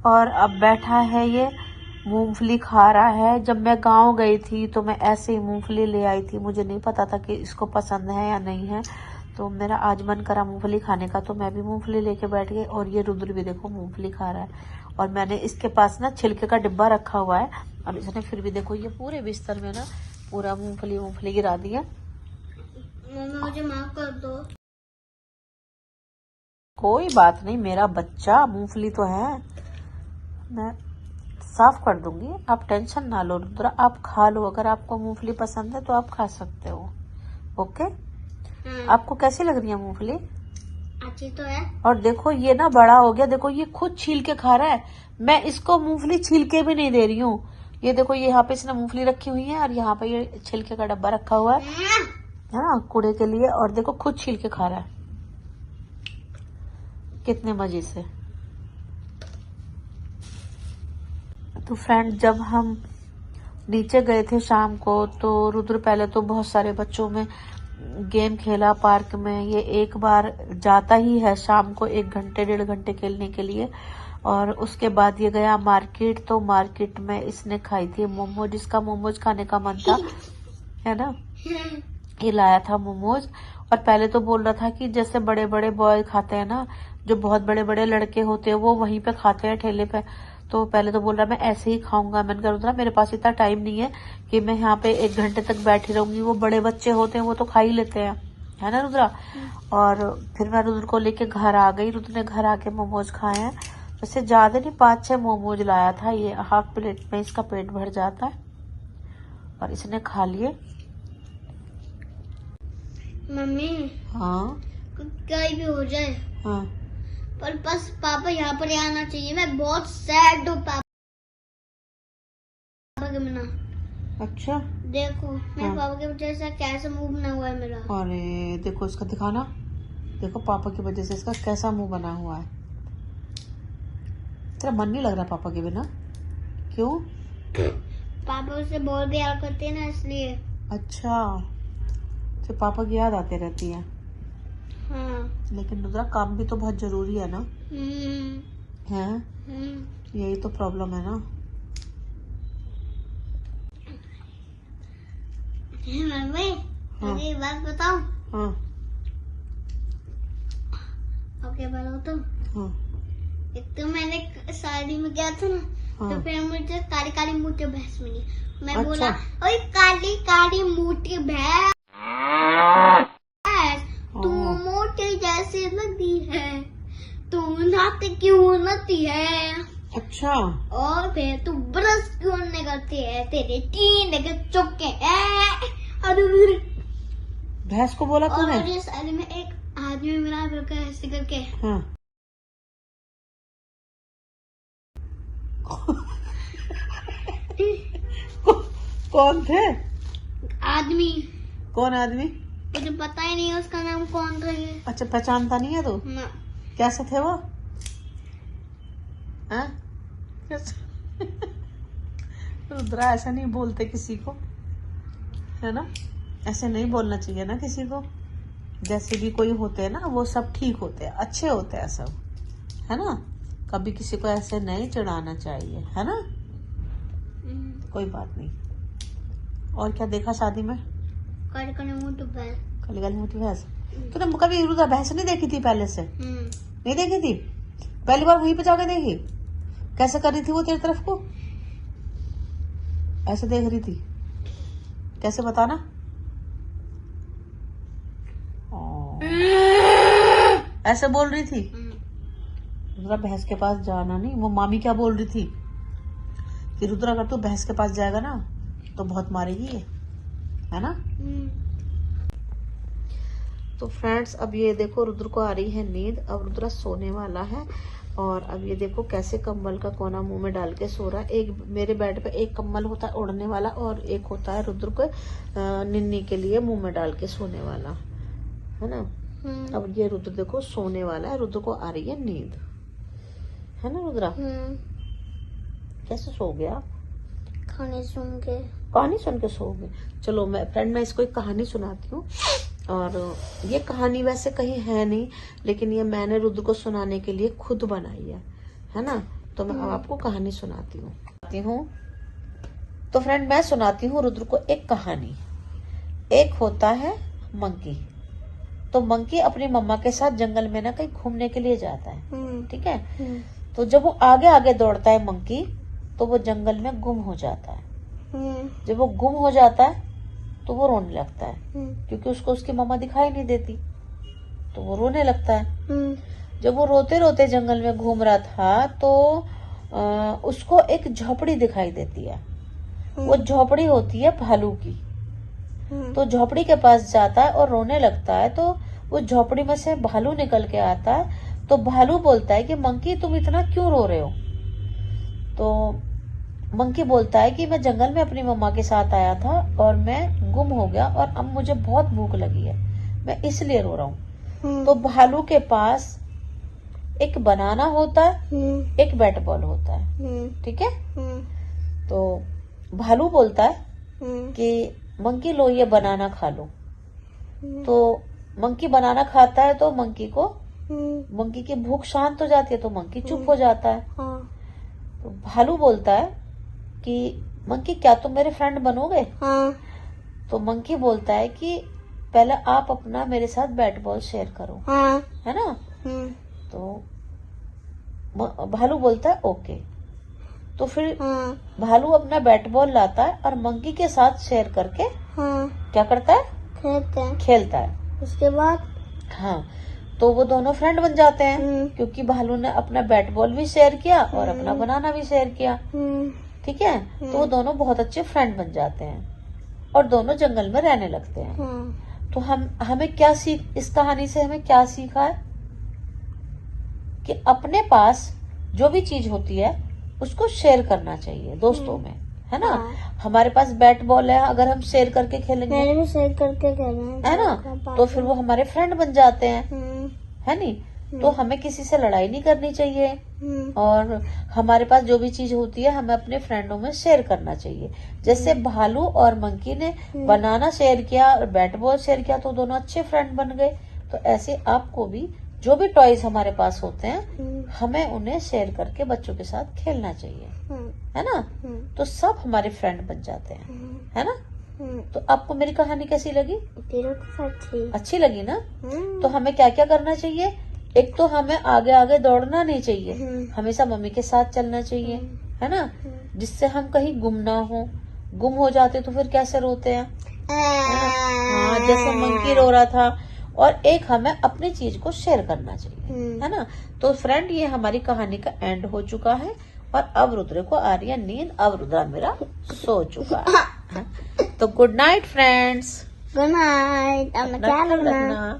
और अब बैठा है ये मूंगफली खा रहा है। जब मैं गांव गई थी तो मैं ऐसे ही मूंगफली ले आई थी, मुझे नहीं पता था कि इसको पसंद है या नहीं है। तो मेरा आज मन करा मूंगफली खाने का, तो मैं भी मूंगफली लेके बैठ गई। और ये रुद्र भी देखो मूंगफली खा रहा है। और मैंने इसके पास ना छिलके का डिब्बा रखा हुआ है, और इसने फिर भी देखो ये पूरे बिस्तर में ना पूरा मूंगफली गिरा दिया। मम्मी मुझे माफ कर दो। कोई बात नहीं, मेरा बच्चा, मूंगफली तो है, मैं साफ कर दूंगी, आप टेंशन ना लो रुद्रा। आप खा लो, अगर आपको मूंगफली पसंद है तो आप खा सकते हो। ओके। आपको कैसी लग रही है मूंगफली? अच्छी तो है। और देखो ये ना बड़ा हो गया, देखो ये खुद छील के खा रहा है। मैं इसको मूंगफली छील के भी नहीं दे रही हूँ। ये देखो ये यहाँ पे इसने मूंगफली रखी हुई है, और यहाँ पे ये छिलके का डब्बा रखा हुआ है ना कूड़े के लिए। और देखो खुद छील के खा रहा है कितने मजे से। तो फ्रेंड, जब हम नीचे गए थे शाम को, तो रुद्र पहले तो बहुत सारे बच्चों में गेम खेला पार्क में। ये एक बार जाता ही है शाम को 1 घंटे 1.5 घंटे खेलने के लिए। और उसके बाद ये गया मार्केट, तो मार्केट में इसने खाई थी मोमोज, जिसका मोमोज खाने का मन था, है ना। ये लाया था मोमोज। और पहले तो बोल रहा था कि जैसे बड़े बड़े बॉय खाते हैं ना, जो बहुत बड़े बड़े लड़के होते हैं वो वहीं पे खाते हैं ठेले पे। तो पहले तो बोल रहा मैं ऐसे ही खाऊंगा। मैंने कहा रुद्रा मेरे पास इतना टाइम नहीं है कि मैं यहाँ पे 1 घंटे तक बैठी रहूंगी। वो बड़े बच्चे होते हैं वो तो खा ही लेते हैं, है ना रुद्रा। और फिर मैं रुद्र को लेके घर आ गई। रुद्र ने घर आके मोमोज खाए हैं। वैसे ज्यादा नहीं, 5-6 मोमोज लाया था। ये हाफ प्लेट में इसका पेट भर जाता है, और इसने खा लिए। मम्मी हाँ कहीं भी हो जाए, हाँ, पर बस पापा यहाँ पर ही आना चाहिए। मैं बहुत सैड हूँ पापा के बिना। अच्छा देखो मेरे पापा की वजह से कैसा मुंह बना हुआ है मेरा। अरे देखो इसका दिखाना, देखो पापा की वजह से इसका कैसा मुंह बना हुआ है। तेरा मन नहीं लग रहा पापा के बिना? क्यों? पापा उससे बहुत प्यार करते हैं ना, इसलिए। अच्छा, तो पापा की याद आती रहती है। हाँ। लेकिन रुद्रा काम भी तो बहुत जरूरी है ना। है, यही तो प्रॉब्लम है ना। मम्मी मुझे एक बात बताओ। हाँ ओके बताओ तो। हाँ एक तो मैंने शादी में गया था ना, तो फिर मुझे काली काली मोटी भैंस मिली। मैं बोला ओए काली काली मोटी भैंस, तू मोटी जैसी लगती है, तू नहाती क्यों नहाती है? अच्छा। और फिर तू ब्रश क्यों नहीं करती है, तेरे 3 चुके हैं। भैंस को बोला तूने? और इस शादी में एक आदमी मिला करके ऐसे करके। हाँ। कौन थे? आदमी। कौन आदमी? मुझे पता ही नहीं है उसका नाम कौन था ये। अच्छा, पहचानता नहीं है तू? ना। कैसे थे वो? हाँ? रुद्रा ऐसा नहीं बोलते किसी को, है ना। ऐसे नहीं बोलना चाहिए ना किसी को। जैसे भी कोई होते हैं ना, वो सब ठीक होते हैं, अच्छे होते हैं सब, है ना। कभी किसी को ऐसे नहीं चिढ़ाना चाहिए, है ना। कोई बात नहीं। और क्या देखा शादी में? काली काली मोटी भैंस। काली काली मोटी भैंस। तूने कभी रुद्रा भैंस नहीं देखी थी पहले से? नहीं देखी थी? पहली बार वहीं पे जाके देखी? कैसे कर रही थी वो तेरी तरफ को? ऐसे देख रही थी? कैसे बताना? ऐसे बोल रही थी? रुद्रा भैंस के पास जाना नहीं। वो मामी क्या बोल रही थी कि रुद्रा अगर तू भैंस के पास जाएगा ना तो बहुत मारेगी ये, है ना। तो फ्रेंड्स, अब ये देखो रुद्र को आ रही है नींद। अब रुद्रा सोने वाला है। और अब ये देखो कैसे कंबल का कोना मुंह में डाल के सो रहा है। एक मेरे बेड पे एक कंबल होता है ओढ़ने वाला, और एक होता है रुद्र को निन्नी के लिए मुंह में डाल के सोने वाला, है ना। अब ये रुद्र देखो सोने वाला है। रुद्र को आ रही है नींद, है ना रुद्रा। कैसे सो गया? कहानी सुन के। कहानी सुन के सो गए। चलो मैं इसको एक कहानी सुनाती हूँ। और ये कहानी वैसे कहीं है नहीं, लेकिन ये मैंने रुद्र को सुनाने के लिए खुद बनाई है ना। तो मैं अब आपको कहानी सुनाती हूँ। तो फ्रेंड मैं सुनाती हूँ रुद्र को एक कहानी। एक होता है मंकी। तो मंकी अपनी मम्मा के साथ जंगल में ना कहीं घूमने के लिए जाता है, ठीक है। तो जब वो आगे आगे दौड़ता है मंकी, तो वो जंगल में गुम हो जाता है। जब वो गुम हो जाता है तो वो रोने लगता है, क्योंकि उसको उसकी मम्मा दिखाई नहीं देती, तो वो रोने लगता है। जब वो रोते रोते जंगल में घूम रहा था तो उसको एक झोपड़ी दिखाई देती है। वो झोपड़ी होती है भालू की। तो झोपड़ी के पास जाता है और रोने लगता है। तो वो झोपड़ी में से भालू निकल के आता है। तो भालू बोलता है कि मंकी तुम इतना क्यों रो रहे हो। तो मंकी बोलता है कि मैं जंगल में अपनी मम्मा के साथ आया था और मैं गुम हो गया और अब मुझे बहुत भूख लगी है, मैं इसलिए रो रहा हूँ। तो भालू के पास एक बनाना होता है, एक बैट बॉल होता है, ठीक है। तो भालू बोलता है कि मंकी लो ये बनाना खा लो। तो मंकी बनाना खाता है तो मंकी की भूख शांत हो जाती है, तो मंकी चुप हो जाता है। तो भालू बोलता है कि मंकी क्या तुम मेरे फ्रेंड बनोगे। तो मंकी बोलता है कि पहले आप अपना मेरे साथ बैट बॉल शेयर करो, है ना। तो भालू बोलता है ओके। तो फिर भालू अपना बैट बॉल लाता है और मंकी के साथ शेयर करके क्या करता है, खेलता है। उसके बाद तो वो दोनों फ्रेंड बन जाते हैं, क्योंकि भालू ने अपना बैट बॉल भी शेयर किया और अपना बनाना भी शेयर किया, ठीक है। तो वो दोनों बहुत अच्छे फ्रेंड बन जाते हैं और दोनों जंगल में रहने लगते हैं। तो हमें क्या इस कहानी से हमें क्या सीखा है कि अपने पास जो भी चीज होती है उसको शेयर करना चाहिए दोस्तों में, है ना। हमारे पास बैट बॉल है, अगर हम शेयर करके खेलेंगे, मैंने भी शेयर करके खेला है ना, तो फिर वो हमारे फ्रेंड बन जाते हैं, है नी। तो हमें किसी से लड़ाई नहीं करनी चाहिए और हमारे पास जो भी चीज होती है हमें अपने फ्रेंडों में शेयर करना चाहिए। जैसे भालू और मंकी ने बनाना शेयर किया और बैट बॉल शेयर किया तो दोनों अच्छे फ्रेंड बन गए। तो ऐसे आपको भी जो भी टॉयज हमारे पास होते हैं हमें उन्हें शेयर करके बच्चों के साथ खेलना चाहिए, है ना। तो सब हमारे फ्रेंड बन जाते हैं, है ना। तो आपको मेरी कहानी कैसी लगी? अच्छी लगी ना। तो हमें क्या क्या करना चाहिए? एक तो हमें आगे आगे दौड़ना नहीं चाहिए, हमेशा मम्मी के साथ चलना चाहिए, है ना, जिससे हम कहीं गुम ना हो। गुम हो जाते तो फिर कैसे रोते हैं, हाँ, जैसे मंकी रो रहा था। और एक हमें अपनी चीज को शेयर करना चाहिए, है ना। तो फ्रेंड ये हमारी कहानी का एंड हो चुका है और अब रुद्र को आ रही है नींद। अब रुद्रा मेरा सो चुका है। तो good night friends. Good night. अपना ख्याल रखना।